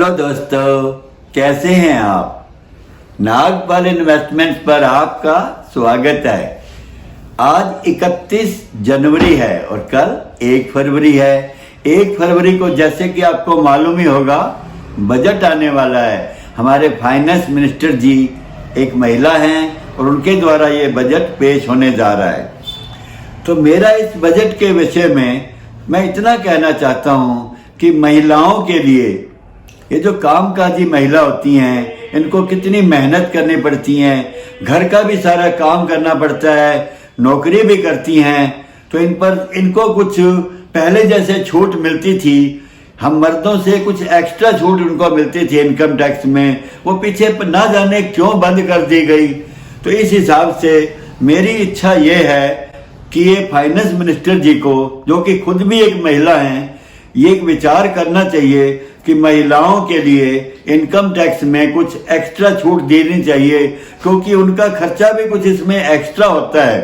Hello दोस्तों, कैसे हैं आप। नागपाल इन्वेस्टमेंट्स पर आपका स्वागत है। आज 31 जनवरी है और कल 1 फरवरी है। 1 फरवरी को जैसे कि आपको मालूम ही होगा बजट आने वाला है। हमारे फाइनेंस मिनिस्टर जी एक महिला हैं और उनके द्वारा ये बजट पेश होने जा रहा है। तो मेरा इस बजट के विषय में मैं इतना कहना चाहता हूँ कि महिलाओं के लिए ये जो कामकाजी महिला होती हैं इनको कितनी मेहनत करनी पड़ती है, घर का भी सारा काम करना पड़ता है, नौकरी भी करती हैं, तो इनको कुछ पहले जैसे छूट मिलती थी, हम मर्दों से कुछ एक्स्ट्रा छूट उनको मिलती थी इनकम टैक्स में, वो पीछे ना जाने क्यों बंद कर दी गई। तो इस हिसाब से मेरी इच्छा ये है कि ये फाइनेंस मिनिस्टर जी को, जो कि खुद भी एक महिला हैं, ये एक विचार करना चाहिए कि महिलाओं के लिए इनकम टैक्स में कुछ एक्स्ट्रा छूट देनी चाहिए, क्योंकि उनका खर्चा भी कुछ इसमें एक्स्ट्रा होता है।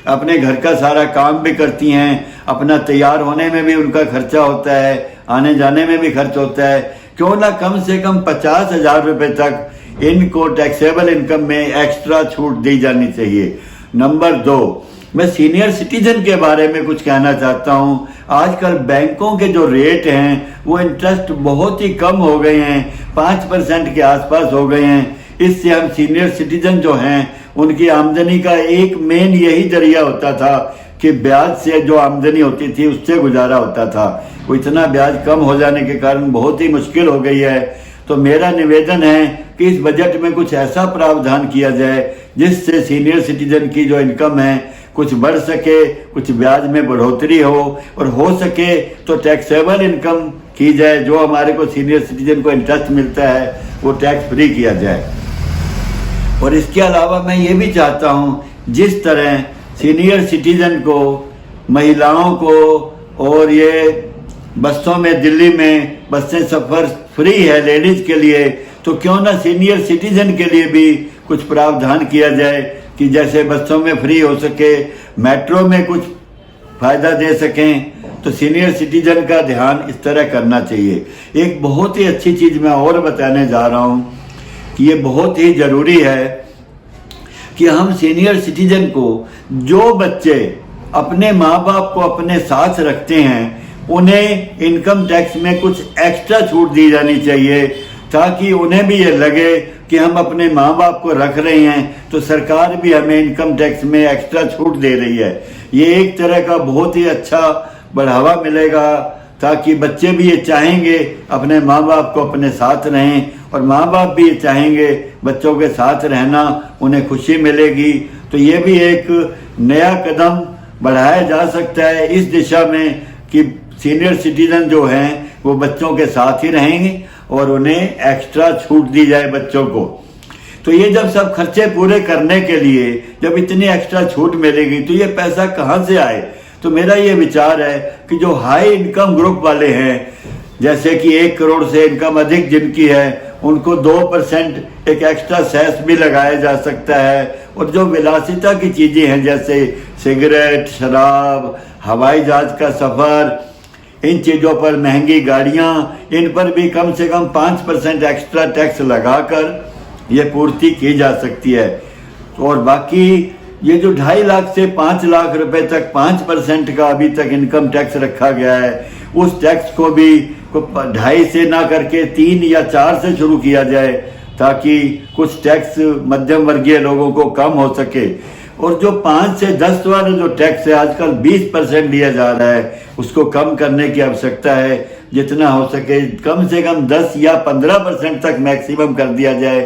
अपने घर का सारा काम भी करती हैं, अपना तैयार होने में भी उनका खर्चा होता है, आने जाने में भी खर्च होता है। क्यों ना कम से कम 50,000 रुपये तक इनको टैक्सेबल इनकम में एक्स्ट्रा छूट दी जानी चाहिए। नंबर 2, मैं सीनियर सिटीजन के बारे में कुछ कहना चाहता हूँ। आजकल बैंकों के जो रेट हैं वो इंटरेस्ट बहुत ही कम हो गए हैं, 5% के आसपास हो गए हैं। इससे हम सीनियर सिटीजन जो हैं उनकी आमदनी का एक मेन यही जरिया होता था कि ब्याज से जो आमदनी होती थी उससे गुजारा होता था। वो इतना ब्याज कम हो जाने के कारण बहुत ही मुश्किल हो गई है। तो मेरा निवेदन है कि इस बजट में कुछ ऐसा प्रावधान किया जाए जिससे सीनियर सिटीजन की जो इनकम है कुछ बढ़ सके, कुछ ब्याज में बढ़ोतरी हो सके तो टैक्सेबल इनकम की जाए। जो हमारे को सीनियर सिटीजन को इंटरेस्ट मिलता है वो टैक्स फ्री किया जाए। और इसके अलावा मैं ये भी चाहता हूँ जिस तरह सीनियर सिटीजन को, महिलाओं को, और ये बसों में, दिल्ली में बसें सफ़र फ्री है लेडीज़ के लिए, तो क्यों ना सीनियर सिटीजन के लिए भी कुछ प्रावधान किया जाए कि जैसे बसों में फ्री हो सके, मेट्रो में कुछ फ़ायदा दे सकें। तो सीनियर सिटीजन का ध्यान इस तरह करना चाहिए। एक बहुत ही अच्छी चीज़ मैं और बताने जा रहा हूँ कि ये बहुत ही ज़रूरी है कि हम सीनियर सिटीजन को, जो बच्चे अपने माँ बाप को अपने साथ रखते हैं, उन्हें इनकम टैक्स में कुछ एक्स्ट्रा छूट दी जानी चाहिए, ताकि उन्हें भी ये लगे कि हम अपने माँ बाप को रख रहे हैं तो सरकार भी हमें इनकम टैक्स में एक्स्ट्रा छूट दे रही है। ये एक तरह का बहुत ही अच्छा बढ़ावा मिलेगा, ताकि बच्चे भी ये चाहेंगे अपने माँ बाप को अपने साथ रहें, और माँ बाप भी ये चाहेंगे बच्चों के साथ रहना, उन्हें खुशी मिलेगी। तो ये भी एक नया कदम बढ़ाया जा सकता है इस दिशा में कि सीनियर सिटीजन जो हैं वो बच्चों के साथ ही रहेंगे और उन्हें एक्स्ट्रा छूट दी जाए बच्चों को। तो ये जब सब खर्चे पूरे करने के लिए जब इतनी एक्स्ट्रा छूट मिलेगी तो ये पैसा कहाँ से आए। तो मेरा ये विचार है कि जो हाई इनकम ग्रुप वाले हैं, जैसे कि 1 करोड़ से इनकम अधिक जिनकी है, उनको 2% एक एक्स्ट्रा सेस भी लगाया जा सकता है। और जो विलासिता की चीज़ें हैं जैसे सिगरेट, शराब, हवाई जहाज का सफ़र, इन चीज़ों पर, महंगी गाड़ियाँ, इन पर भी कम से कम 5% एक्स्ट्रा टैक्स लगाकर ये पूर्ति की जा सकती है। और बाकी ये जो 2.5 लाख से 5 लाख रुपए तक 5% का अभी तक इनकम टैक्स रखा गया है, उस टैक्स को भी 2.5 से ना करके 3 या 4 से शुरू किया जाए, ताकि कुछ टैक्स मध्यम वर्गीय लोगों को कम हो सके। और जो 5 से 10 वाला जो टैक्स है आजकल 20% लिया जा रहा है, उसको कम करने की आवश्यकता है। जितना हो सके कम से कम 10 या 15% तक मैक्सिमम कर दिया जाए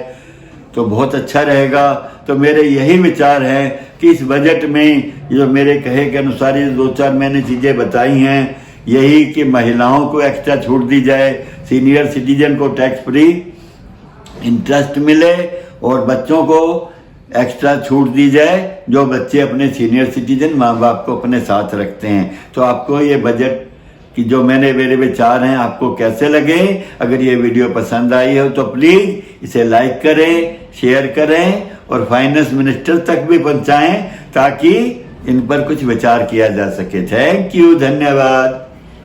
तो बहुत अच्छा रहेगा। तो मेरे यही विचार हैं कि इस बजट में जो मेरे कहे के अनुसार ये 2-4 मैंने चीज़ें बताई हैं, यही कि महिलाओं को एक्स्ट्रा छूट दी जाए, सीनियर सिटीजन को टैक्स फ्री इंटरेस्ट मिले, और बच्चों को एक्स्ट्रा छूट दी जाए जो बच्चे अपने सीनियर सिटीजन माँ बाप को अपने साथ रखते हैं। तो आपको ये बजट कि जो मेरे विचार हैं आपको कैसे लगे। अगर ये वीडियो पसंद आई हो तो प्लीज़ इसे लाइक करें, शेयर करें और फाइनेंस मिनिस्टर तक भी पहुंचाएं, ताकि इन पर कुछ विचार किया जा सके। थैंक यू, धन्यवाद।